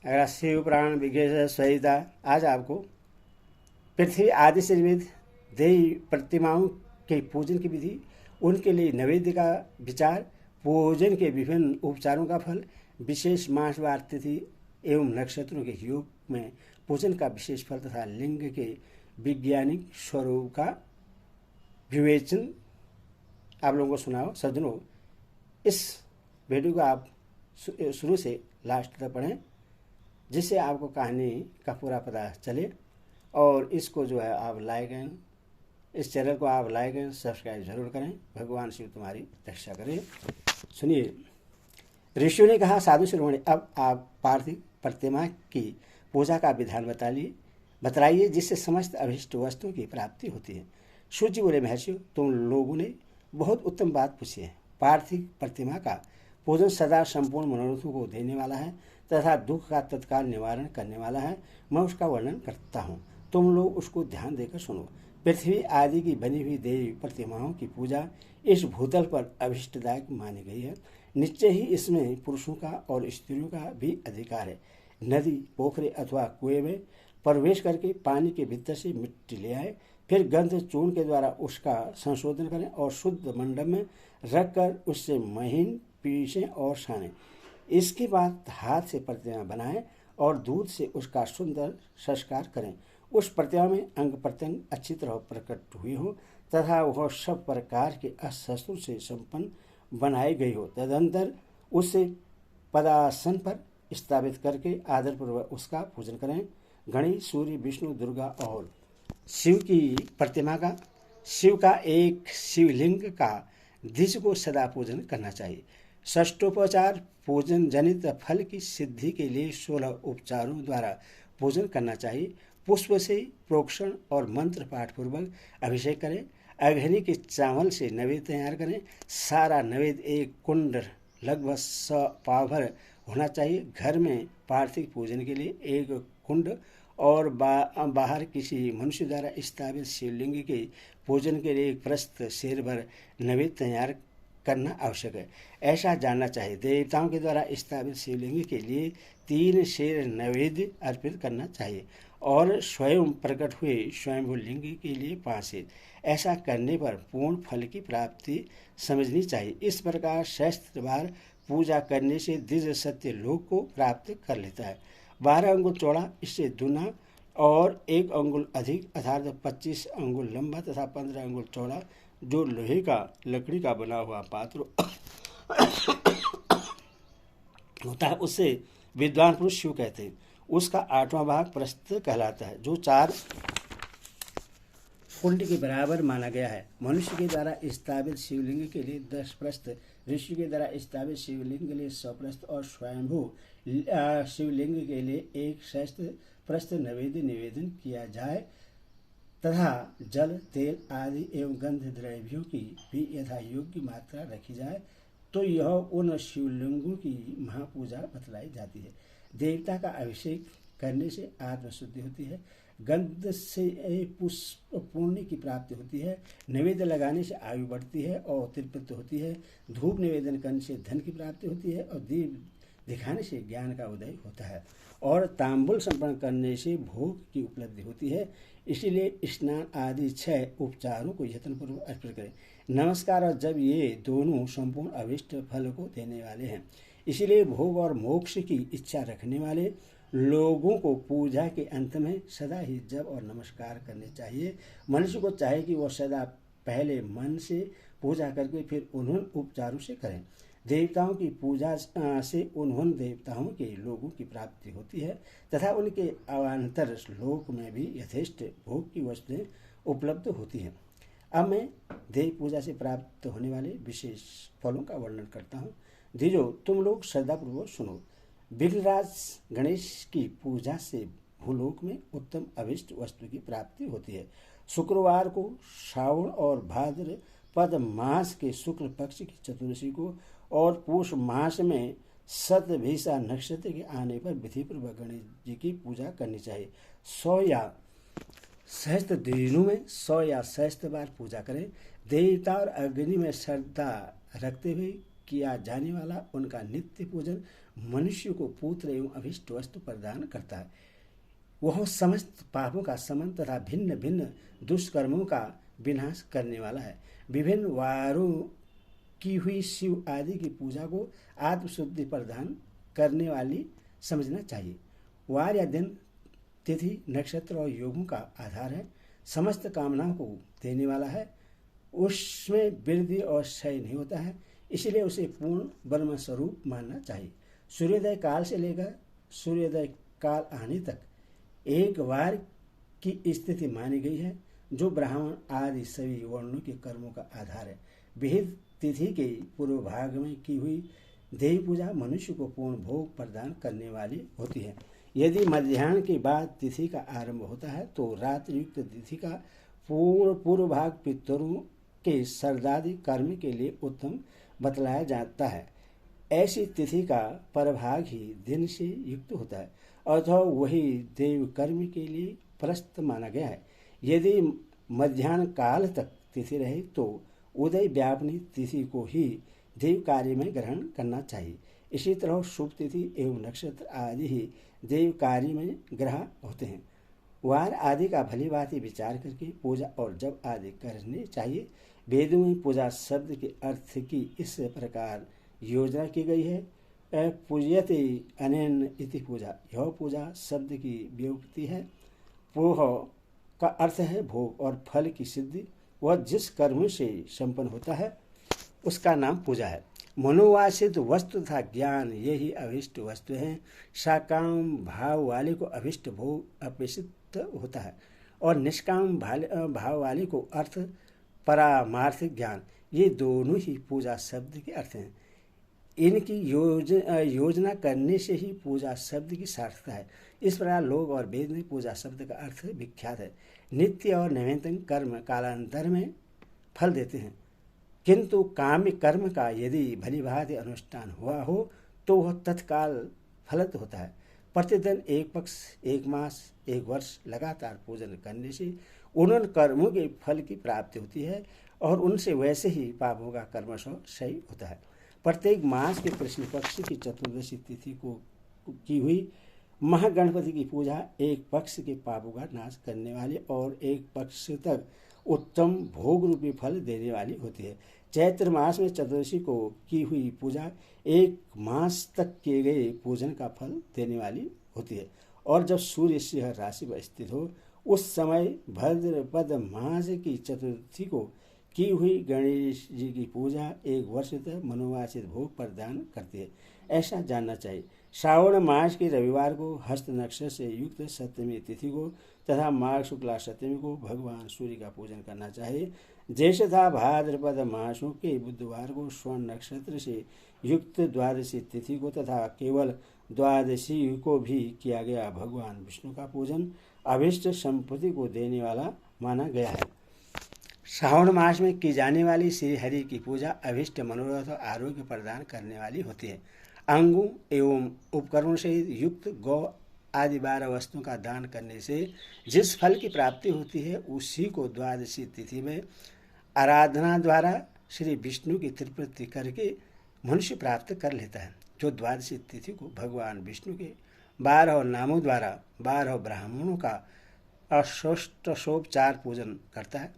अगला शिव पुराण विज्ञेश संहिता। आज आपको पृथ्वी आदि से निर्मित देवी प्रतिमाओं के पूजन की विधि, उनके लिए नैवेद्य का विचार, पूजन के विभिन्न उपचारों का फल, विशेष मासवार तिथि एवं नक्षत्रों के योग में पूजन का विशेष फल तथा लिंग के वैज्ञानिक स्वरूप का विवेचन आप लोगों को सुनाओ। सज्जनों, इस वीडियो को आप शुरू से लास्ट तक पढ़ें, जिससे आपको कहानी का पूरा पता चले। और इसको जो है आप लाइक करें, इस चैनल को आप लाइक करें, सब्सक्राइब जरूर करें। भगवान शिव तुम्हारी रक्षा करें। सुनिए, ऋषियों ने कहा, साधु शिरोमणि, अब आप पार्थिव प्रतिमा की पूजा का विधान बतलाइए, जिससे समस्त अभिष्ट वस्तुओं की प्राप्ति होती है। सूत जी बोले, महर्षियों, तुम लोगों ने बहुत उत्तम बात पूछी है। पार्थिव प्रतिमा का पूजन सदा संपूर्ण मनोरथों को देने वाला है तथा दुख का तत्काल निवारण करने वाला है। मैं उसका वर्णन करता हूँ, तुम लोग उसको ध्यान देकर सुनो। पृथ्वी आदि की बनी हुई देवी प्रतिमाओं की पूजा इस भूतल पर अभिष्टदायक मानी गई है। निश्चय ही इसमें पुरुषों का और स्त्रियों का भी अधिकार है। नदी, पोखरे अथवा कुएं में प्रवेश करके पानी के भीतर से मिट्टी ले आए, फिर गंध चूर्ण के द्वारा उसका संशोधन करें और शुद्ध मंडप में रखकर उससे महीन पीसें और सानें। इसके बाद हाथ से प्रतिमा बनाएं और दूध से उसका सुंदर संस्कार करें। उस प्रतिमा में अंग प्रत्यंग अच्छी तरह प्रकट हुई हो तथा वह सब प्रकार के अस्त्र से संपन्न बनाई गई हो। तदंतर उसे पदासन पर स्थापित करके आदरपूर्वक उसका पूजन करें। गणेश, सूर्य, विष्णु, दुर्गा और शिव की प्रतिमा का, शिव का एक शिवलिंग का द्विज को सदा पूजन करना चाहिए। षष्ठोपचार पूजन जनित फल की सिद्धि के लिए 16 उपचारों द्वारा पूजन करना चाहिए। पुष्प से प्रोक्षण और मंत्र पाठ पूर्वक अभिषेक करें। अग्नि के चावल से नैवेद्य तैयार करें। सारा नैवेद्य एक कुंड लगभग 100 पाव भर होना चाहिए। घर में पार्थिव पूजन के लिए एक कुंड और बाहर किसी मनुष्य द्वारा स्थापित शिवलिंग के पूजन के लिए एक प्रस्थ शेर भर नैवेद्य तैयार करना आवश्यक है। ऐसा जानना चाहिए, देवताओं के द्वारा स्थापित शिवलिंग के लिए 3 शेर नैवेद्य अर्पित करना चाहिए और स्वयं प्रकट हुए स्वयंभू लिंग के लिए 5 शेर। ऐसा करने पर पूर्ण फल की प्राप्ति समझनी चाहिए। इस प्रकार सहस्त्र बार पूजा करने से दिव्य सत्य लोक को प्राप्त कर लेता है। 12 अंगुल चौड़ा, इससे दूना और 1 अंगुल अधिक अर्थात 25 अंगुल लंबा तथा 15 अंगुल चौड़ा जो लोहे का लकड़ी का बना हुआ पात्र होता है, उससे विद्वान पुरुष शिव कहते हैं। उसका 8वां भाग प्रस्थ कहलाता है, जो 4 कुंड के बराबर माना गया है। मनुष्य के द्वारा स्थापित शिवलिंग के लिए 10 प्रस्थ, ऋषि के द्वारा स्थापित शिवलिंग के लिए 100 प्रस्थ और स्वयंभू शिवलिंग के लिए 1 सहस्त्र प्रस्थ नैवेद्य निवेदन किया जाए तथा जल, तेल आदि एवं गंध द्रव्यों की भी यथा योग्य मात्रा रखी जाए, तो यह उन शिवलिंगों की महापूजा बतलाई जाती है। देवता का अभिषेक करने से आत्मशुद्धि होती है। गंध से पुष्प पुण्य की प्राप्ति होती है। नैवेद्य लगाने से आयु बढ़ती है और तृप्ति होती है। धूप निवेदन करने से धन की प्राप्ति होती है और दीप दिखाने से ज्ञान का उदय होता है और तांबुल संपन्न करने से भोग की उपलब्धि होती है। इसीलिए स्नान आदि 6 उपचारों को यत्नपूर्वक अर्पित करें। नमस्कार और जब ये दोनों संपूर्ण अभिष्ट फल को देने वाले हैं, इसीलिए भोग और मोक्ष की इच्छा रखने वाले लोगों को पूजा के अंत में सदा ही जप और नमस्कार करने चाहिए। मनुष्य को चाहिए कि वह सदा पहले मन से पूजा करके फिर उन्होंने उपचारों से करें। देवताओं की पूजा से उन्होंने देवताओं के लोगों की प्राप्ति होती है तथा उनके अवान्तर लोक में भी यथेष्ट भोग की वस्तुएं उपलब्ध होती हैं। अब मैं देव पूजा से प्राप्त होने वाले विशेष फलों का वर्णन करता हूँ। धीरो, तुम लोग श्रद्धापूर्वक सुनो। विघ्नराज गणेश की पूजा से भूलोक में उत्तम अभिष्ट वस्तु की प्राप्ति होती है। शुक्रवार को, श्रावण और भाद्रपद मास के शुक्ल पक्ष की चतुर्दशी को और पूष मास में शतभिषा नक्षत्र के आने पर विधिपूर्वक गणेश जी की पूजा करनी चाहिए। 100 या सहस्त्र दिनों में 100 या सहस्त्र बार पूजा करें। देवता और अग्नि में श्रद्धा रखते हुए किया जाने वाला उनका नित्य पूजन मनुष्य को पुत्र एवं अभिष्ट वस्तु प्रदान करता है। वह समस्त पापों का समन तथा भिन्न भिन्न दुष्कर्मों का विनाश करने वाला है। विभिन्न वारों की हुई शिव आदि की पूजा को आत्मशुद्धि प्रदान करने वाली समझना चाहिए। वार या दिन, तिथि, नक्षत्र और योगों का आधार है, समस्त कामनाओं को देने वाला है, उसमें वृद्धि और क्षय नहीं होता है, इसलिए उसे पूर्ण ब्रह्म स्वरूप मानना चाहिए। सूर्योदय काल से लेकर सूर्योदय काल आने तक एक वार की स्थिति मानी गई है, जो ब्राह्मण आदि सभी वर्णों के कर्मों का आधार है। विहित तिथि के पूर्व भाग में की हुई देवी पूजा मनुष्य को पूर्ण भोग प्रदान करने वाली होती है। यदि मध्याह्न के बाद तिथि का आरंभ होता है तो रात्रि युक्त तिथि का पूर्व भाग पितरों के श्राद्धादि कर्म के लिए उत्तम बतलाया जाता है। ऐसी तिथि का परभाग ही दिन से युक्त होता है, अथवा वही देव कर्म के लिए प्रस्त माना गया है। यदि मध्याह्न काल तक तिथि रहे तो उदय व्यापनी तिथि को ही देव कार्य में ग्रहण करना चाहिए। इसी तरह शुभ तिथि एवं नक्षत्र आदि ही देव कार्य में ग्रह होते हैं। वार आदि का भली भांति विचार करके पूजा और जप आदि करने चाहिए। वेदों में पूजा शब्द के अर्थ की इस प्रकार योजना की गई है। पूज्यते अनेन इति पूजा, यह पूजा शब्द की व्युत्पत्ति है। पोह का अर्थ है भोग और फल की सिद्धि। वह जिस कर्म से संपन्न होता है उसका नाम पूजा है। मनोवासित वस्तु तथा ज्ञान यही अभिष्ट वस्तु हैं। साकाम भाव वाले को अभिष्ट भोग अपेक्षित होता है और निष्काम भाव वाले को अर्थ परामार्थिक ज्ञान, ये दोनों ही पूजा शब्द के अर्थ हैं। इनकी योजना करने से ही पूजा शब्द की सार्थकता है। इस प्रकार लोग और वेद में पूजा शब्द का अर्थ विख्यात है। नित्य और नवीनतम कर्म कालांतर में फल देते हैं, किंतु काम्य कर्म का यदि भली भांति अनुष्ठान हुआ हो तो वह तत्काल फलित होता है। प्रतिदिन एक पक्ष, एक मास, एक वर्ष लगातार पूजन करने से उन कर्मों के फल की प्राप्ति होती है और उनसे वैसे ही पापों का कर्मशः क्षय होता है। प्रत्येक मास के कृष्ण पक्ष की चतुर्दशी तिथि को की हुई महागणपति की पूजा एक पक्ष के पापों का नाश करने वाली और एक पक्ष तक उत्तम भोग रूपी फल देने वाली होती है। चैत्र मास में चतुर्दशी को की हुई पूजा एक मास तक किए गए पूजन का फल देने वाली होती है। और जब सूर्य सिंह राशि पर स्थित हो उस समय भाद्रपद मास की चतुर्थी को की हुई गणेश जी की पूजा एक वर्ष तक मनोवांछित भोग प्रदान करती है, ऐसा जानना चाहिए। श्रावण मास के रविवार को हस्त नक्षत्र से युक्त सप्तमी तिथि को तथा माघ शुक्ला सप्तमी को भगवान सूर्य का पूजन करना चाहिए। ज्येष्ठ तथा भाद्रपद मासों के बुधवार को स्वर्ण नक्षत्र से युक्त द्वादशी तिथि को तथा केवल द्वादशी को भी किया गया भगवान विष्णु का पूजन अभिष्ट संपत्ति को देने वाला माना गया है। श्रावण मास में की जाने वाली श्री हरि की पूजा अभिष्ट मनोरथ और आरोग्य प्रदान करने वाली होती है। अंगों एवं उपकरणों से युक्त गौ आदि 12 वस्तुओं का दान करने से जिस फल की प्राप्ति होती है उसी को द्वादशी तिथि में आराधना द्वारा श्री विष्णु की तृप्ति करके मनुष्य प्राप्त कर लेता है। जो द्वादशी तिथि को भगवान विष्णु के 12 नामों द्वारा 12 ब्राह्मणों का अष्टोपचार पूजन करता है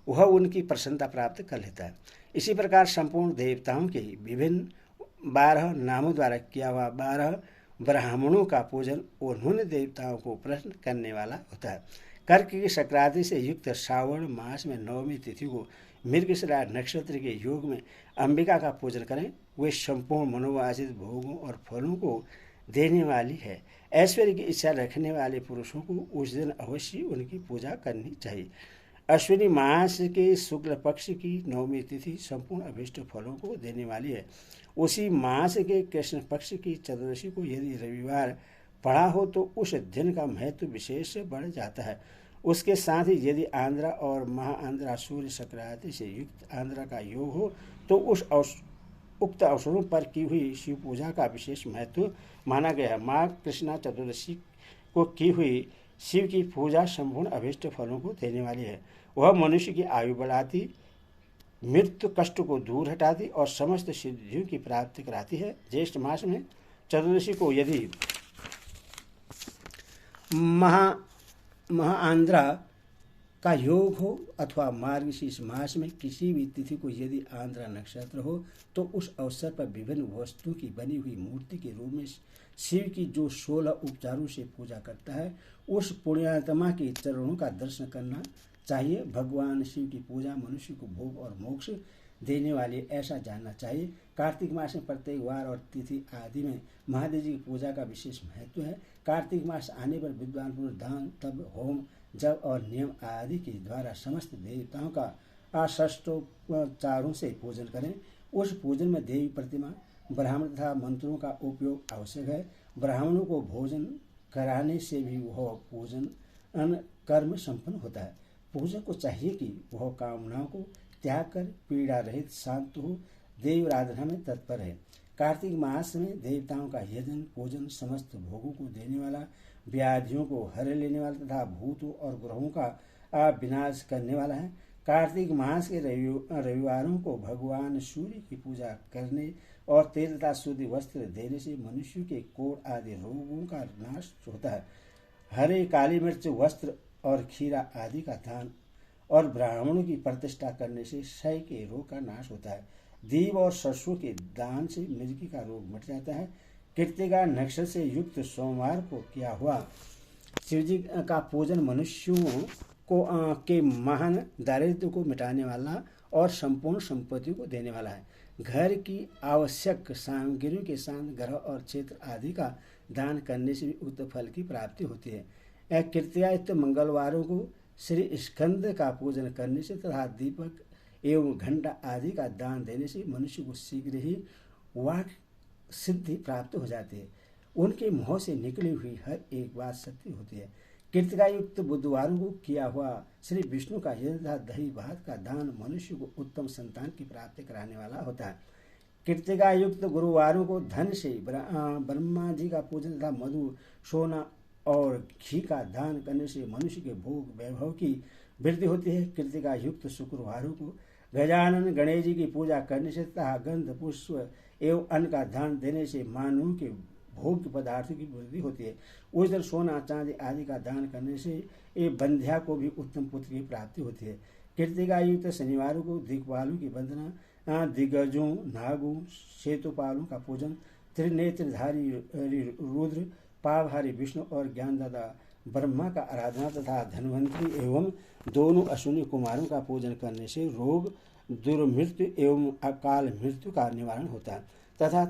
वह उनकी प्रसन्नता प्राप्त कर लेता है। इसी प्रकार संपूर्ण देवताओं के विभिन्न 12 नामों द्वारा किया हुआ 12 ब्राह्मणों का पूजन उन्होंने देवताओं को प्रसन्न करने वाला होता है। कर्क की संक्रांति से युक्त श्रावण मास में नवमी तिथि को मृगशिरा नक्षत्र के योग में अंबिका का पूजन करें। वे संपूर्ण मनोवांछित भोगों और फलों को देने वाली है। ऐश्वर्य की इच्छा रखने वाले पुरुषों को उस दिन अवश्य उनकी पूजा करनी चाहिए। अश्विनी मास के शुक्ल पक्ष की नवमी तिथि संपूर्ण अभिष्ट फलों को देने वाली है। उसी मास के कृष्ण पक्ष की चतुर्दशी को यदि रविवार पड़ा हो तो उस दिन का महत्व विशेष बढ़ जाता है। उसके साथ ही यदि आंध्रा और महाआंध्रा सूर्य संक्रांति से युक्त आंध्रा का योग हो तो उक्त अवसरों पर की हुई शिव पूजा का विशेष महत्व माना गया है। माघ कृष्णा चतुर्दशी को की हुई शिव की पूजा संपूर्ण अभिष्ट फलों को देने वाली है। वह मनुष्य की आयु बढ़ाती, मृत्यु कष्ट को दूर हटाती और समस्त सिद्धियों की प्राप्ति कराती है। ज्येष्ठ मास में चतुर्दशी को यदि महाआंद्रा का योग हो अथवा मार्गशीर्ष मास में किसी भी तिथि को यदि आंद्रा नक्षत्र हो तो उस अवसर पर विभिन्न वस्तुओं की बनी हुई मूर्ति के रूप में शिव की जो 16 उपचारों से पूजा करता है उस पुण्यात्मा के चरणों का दर्शन करना चाहिए। भगवान शिव की पूजा मनुष्य को भोग और मोक्ष देने वाली ऐसा जानना चाहिए। कार्तिक मास में प्रत्येक वार और तिथि आदि में महादेव जी की पूजा का विशेष महत्व है। कार्तिक मास आने पर विद्वान पुरुष दान तप होम जप और नियम आदि के द्वारा समस्त देवताओं का आषष्टोपचारों से पूजन करें। उस पूजन में देवी प्रतिमा ब्राह्मण तथा मंत्रों का उपयोग आवश्यक है। ब्राह्मणों को भोजन कराने से भी वह पूजन कर्म संपन्न होता है। पूजक को चाहिए कि वह कामनाओं को त्याग कर पीड़ा रहित शांत हो देव आराधना में तत्पर है। कार्तिक मास में देवताओं का यजन पूजन समस्त भोगों को देने वाला, व्याधियों को हर लेने वाला तथा भूतों और ग्रहों का विनाश करने वाला है। कार्तिक मास के रविवारों को भगवान सूर्य की पूजा करने और तेल तथा शुद्ध वस्त्र देने से मनुष्य के कोढ़ आदि रोगों का नाश होता है। हरे काली मिर्च वस्त्र और खीरा आदि का दान और ब्राह्मणों की प्रतिष्ठा करने से क्षय के रोग का नाश होता है। दीव और सरसों के दान से मिर्गी का रोग मिट जाता है। कृत्तिका नक्षत्र से युक्त सोमवार को किया हुआ शिवजी का पूजन मनुष्यों को के महान दारिद्र्य को मिटाने वाला और संपूर्ण संपत्ति को देने वाला है। घर की आवश्यक सामग्रियों के साथ ग्रह और क्षेत्र आदि का दान करने से भी उत्तम फल की प्राप्ति होती है। कृत्यायुक्त मंगलवारों को श्री स्कंद का पूजन करने से तथा दीपक एवं घंटा आदि का दान देने से मनुष्य को शीघ्र ही वाक सिद्धि प्राप्त हो जाती है। उनके मुंह से निकली हुई हर एक बात सत्य होती है। कृतिका युक्त बुधवारों को किया हुआ श्री विष्णु का यज्ञ तथा दही भात का दान मनुष्य को उत्तम संतान की प्राप्ति कराने वाला होता है। कृतिका युक्त गुरुवारों को धन से ब्रह्मा जी का पूजन तथा मधु सोना और घी का दान करने से मनुष्य के भोग वैभव की वृद्धि होती है। कृतिका युक्त शुक्रवारों को गजानन गणेश जी की पूजा करने से तथा गंध पुष्प एवं अन्न का दान देने से मानवों के भोग्य पदार्थों की वृद्धि होती है। उस दिन सोना चांदी आदि का दान करने से एक बंध्या को भी उत्तम पुत्र की प्राप्ति होती है। कृतिका युक्त शनिवारों को दिक्पालों की वंदना, दिग्गजों नागों सेतुपालों का पूजन, त्रिनेत्रधारी रुद्र पावहारी विष्णु और ज्ञानदाता ब्रह्मा का आराधना तथा धन्वंतरी एवं दोनों अश्विनी कुमारों का पूजन करने से रोग दुर्मृत्यु एवं अकाल मृत्यु का निवारण होता है तथा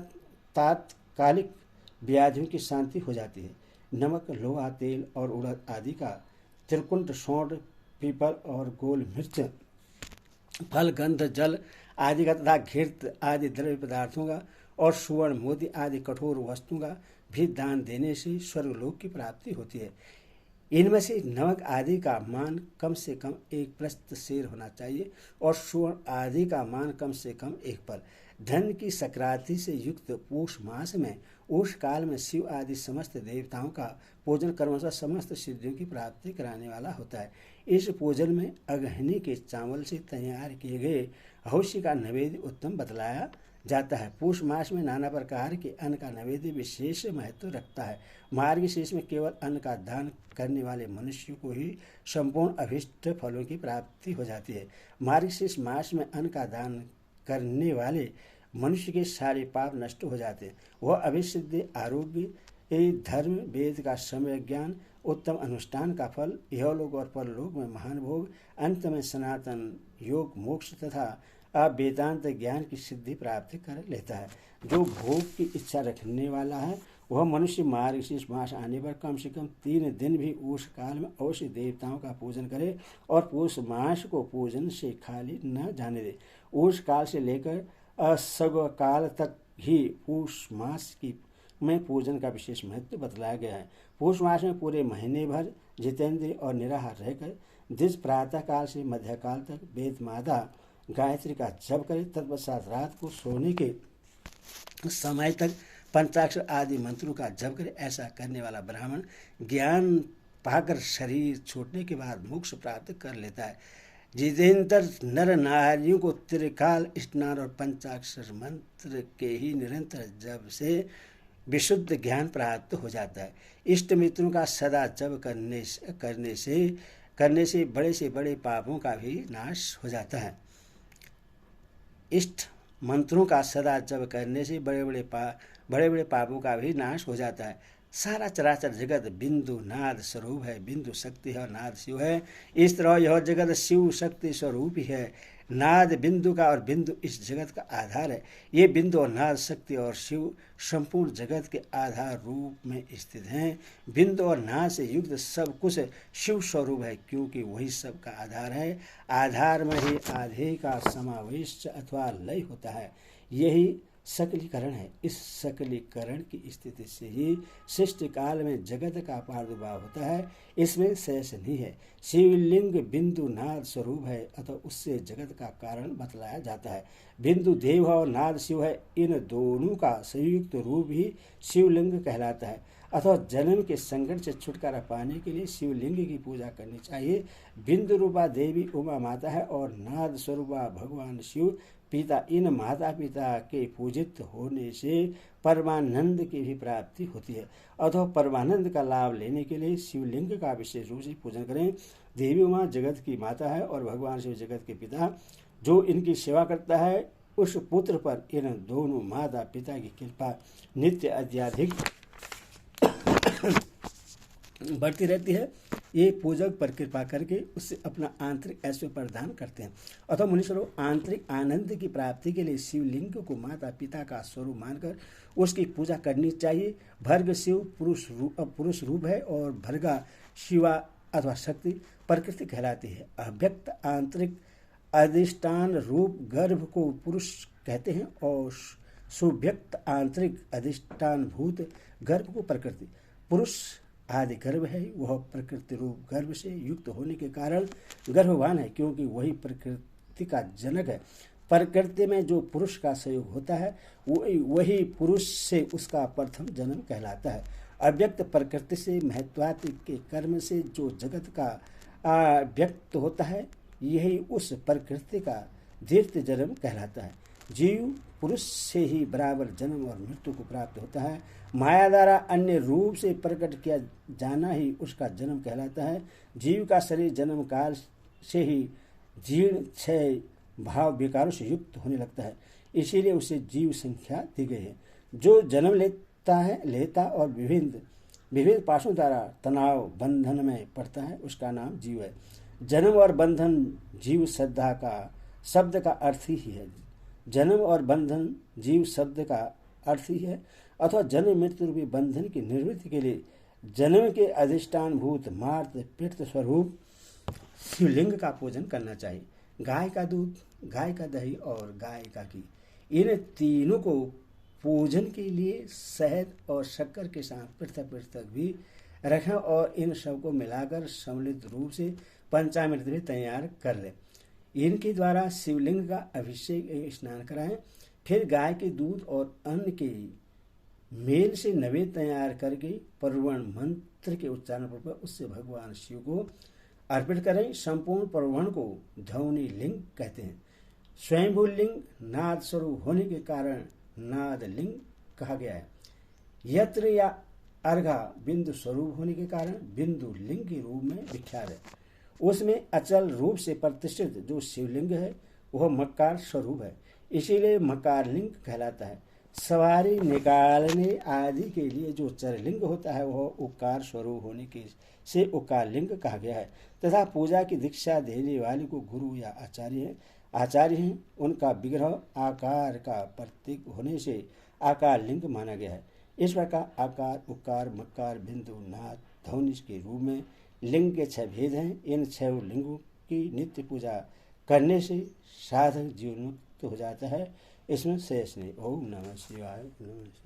तात्कालिक व्याधियों की शांति हो जाती है। नमक लोहा तेल और उड़द आदि का त्रिकुंड सौंठ पीपल और गोल मिर्च फल गंध जल आदि का तथा घृत आदि द्रव्य पदार्थों का और सुवर्ण मोती आदि कठोर वस्तुओं का भी दान देने से स्वर्गलोक की प्राप्ति होती है। इनमें से नमक आदि का मान कम से कम 1 प्रस्त शेर होना चाहिए और सुवर्ण आदि का मान कम से कम 1 पर। धन की सक्रांति से युक्त पूष मास में उस काल में शिव आदि समस्त देवताओं का पूजन क्रमशः समस्त सिद्धियों की प्राप्ति कराने वाला होता है। इस पूजन में अगहनी के चावल से तैयार किए गए हौशी का नैवेद्य उत्तम बतलाया जाता है। पूष मास में नाना प्रकार के अन्न का नैवेद्य विशेष महत्व रखता है। मार्गशीर्ष में केवल अन्न का दान करने वाले मनुष्य को ही संपूर्ण अभिष्ट फलों की प्राप्ति हो जाती है। मार्गशीर्ष मास में अन्न का दान करने वाले मनुष्य के सारे पाप नष्ट हो जाते हैं। वह अभिसिद्धि आरोग्य धर्म वेद का समय ज्ञान उत्तम अनुष्ठान का फल इहलोक और परलोक में महान भोग अंत में सनातन योग मोक्ष तथा वेदांत ज्ञान की सिद्धि प्राप्त कर लेता है। जो भोग की इच्छा रखने वाला है वह मनुष्य मार्गशीर्ष मास आने पर कम से कम 3 दिन भी उस काल में अवश्य देवताओं का पूजन करे और पूष मास को पूजन से खाली न जाने दे। उस काल से लेकर असग काल तक ही पूष मास की में पूजन का विशेष महत्व बतलाया गया है। पूष मास में पूरे महीने भर जितेंद्र और निराहार रहकर जिस प्रातः काल से मध्य काल तक वेद माता गायत्री का जप करे तत्पश्चात रात को सोने के समय तक पंचाक्षर आदि मंत्रों का जप करे। ऐसा करने वाला ब्राह्मण ज्ञान पाकर शरीर छोड़ने के बाद मोक्ष प्राप्त कर लेता है। जितेंद्र नर नारियों को त्रिकाल स्नान और पंचाक्षर मंत्र के ही निरंतर जप से विशुद्ध ज्ञान प्राप्त हो जाता है। इष्ट मित्रों का सदा जप करने से बड़े से बड़े पापों का भी नाश हो जाता है। इष्ट मंत्रों का सदा जप करने से बड़े बड़े पापों का भी नाश हो जाता है। सारा चराचर जगत बिंदु नाद स्वरूप है, बिंदु शक्ति है और नाद शिव है। इस तरह यह जगत शिव शक्ति स्वरूप ही है। नाद बिंदु का और बिंदु इस जगत का आधार है। ये बिंदु और नाद शक्ति और शिव संपूर्ण जगत के आधार रूप में स्थित हैं। बिंदु और नाद से युक्त सब कुछ शिव स्वरूप है, क्योंकि वही सब का आधार है। आधार में ही आधेय का समावेश अथवा लय होता है, यही सकलीकरण है। इस सकलीकरण की स्थिति से ही सृष्टि काल में जगत का प्रादुर्भाव होता है, इसमें शेष नहीं है। शिवलिंग बिंदु नाद स्वरूप है, अतः उससे जगत का कारण बतलाया जाता है। बिंदु देव और नाद शिव है, इन दोनों का संयुक्त रूप ही शिवलिंग कहलाता है। अथवा जन्म के संकट से छुटकारा पाने के लिए शिवलिंग की पूजा करनी चाहिए। बिंदु रूपा देवी उमा माता है और नाद स्वरूपा भगवान शिव पिता। इन माता पिता के पूजित होने से परमानंद की भी प्राप्ति होती है। अथवा परमानंद का लाभ लेने के लिए शिवलिंग का विशेष रूप से पूजन करें। देवी उमा जगत की माता है और भगवान शिव जगत के पिता। जो इनकी सेवा करता है उस पुत्र पर इन दोनों माता पिता की कृपा नित्य अत्यधिक बढ़ती रहती है। ये पूजक पर कृपा करके उससे अपना आंतरिक ऐश्वर्य प्रदान करते हैं। अतः मुनीश्वरों, आंतरिक आनंद की प्राप्ति के लिए शिवलिंग को माता पिता का स्वरूप मानकर उसकी पूजा करनी चाहिए। भर्ग शिव पुरुष रूप है और भर्गा शिवा अथवा शक्ति प्रकृति कहलाती है। अव्यक्त आंतरिक अधिष्ठान रूप गर्भ को पुरुष कहते हैं और सुव्यक्त आंतरिक अधिष्ठान भूत गर्भ को प्रकृति। पुरुष आदि गर्भ है, वह प्रकृति रूप गर्भ से युक्त होने के कारण गर्भवान है, क्योंकि वही प्रकृति का जनक है। प्रकृति में जो पुरुष का सहयोग होता है वही पुरुष से उसका प्रथम जन्म कहलाता है। अव्यक्त प्रकृति से महत्वात्म के कर्म से जो जगत का व्यक्त होता है, यही उस प्रकृति का दीर्घ जन्म कहलाता है। जीव पुरुष से ही बराबर जन्म और मृत्यु को प्राप्त होता है। माया द्वारा अन्य रूप से प्रकट किया जाना ही उसका जन्म कहलाता है। जीव का शरीर जन्म काल से ही जीर्ण क्षय भाव विकारों से युक्त होने लगता है, इसीलिए उसे जीव संख्या दी गई है। जो जन्म लेता और विभिन्न पाशों द्वारा तनाव बंधन में पड़ता है, उसका नाम जीव है। जन्म और बंधन जीव शब्द का अर्थ ही है। जन्म और बंधन जीव शब्द का अर्थ ही है। अथवा जन्म मृत्यु रूपी बंधन की निवृत्ति के लिए जन्म के अधिष्ठान भूत मार्त पित्त स्वरूप शिवलिंग का पूजन करना चाहिए। गाय का दूध, गाय का दही और गाय का घी, इन तीनों को पूजन के लिए शहद और शक्कर के साथ पृथक पृथक भी रखें और इन सब को मिलाकर सम्मिलित रूप से पंचामृत भी तैयार कर लें। इनके द्वारा शिवलिंग का अभिषेक स्नान कराएं। फिर गाय के दूध और अन्न के मेल से नैवेद्य तैयार करके परवण मंत्र के उच्चारण पर उससे भगवान शिव को अर्पित करें। संपूर्ण परवण को ध्वनि लिंग कहते हैं। स्वयंभू लिंग नाद स्वरूप होने के कारण नाद लिंग कहा गया है। यत्र या अर्घा बिंदु स्वरूप होने के कारण बिंदु लिंग के रूप में विख्यात है। उसमें अचल रूप से प्रतिष्ठित जो शिवलिंग है वह मकार स्वरूप है, इसीलिए मकार लिंग कहलाता है। सवारी निकालने आदि के लिए जो चरलिंग होता है वह उकार स्वरूप होने के से उकार लिंग कहा गया है। तथा पूजा की दीक्षा देने वाले को गुरु या आचार्य हैं। उनका विग्रह आकार का प्रतीक होने से आकार लिंग माना गया है। इस प्रकार आकार, उकार, मकार, बिंदु, नाद, ध्वनि के रूप में लिंग के 6 भेद हैं। इन 6 लिंगों की नित्य पूजा करने से साधक जीवन मुक्त हो जाता है, इसमें शेष नहीं। ओम नमः शिवाय।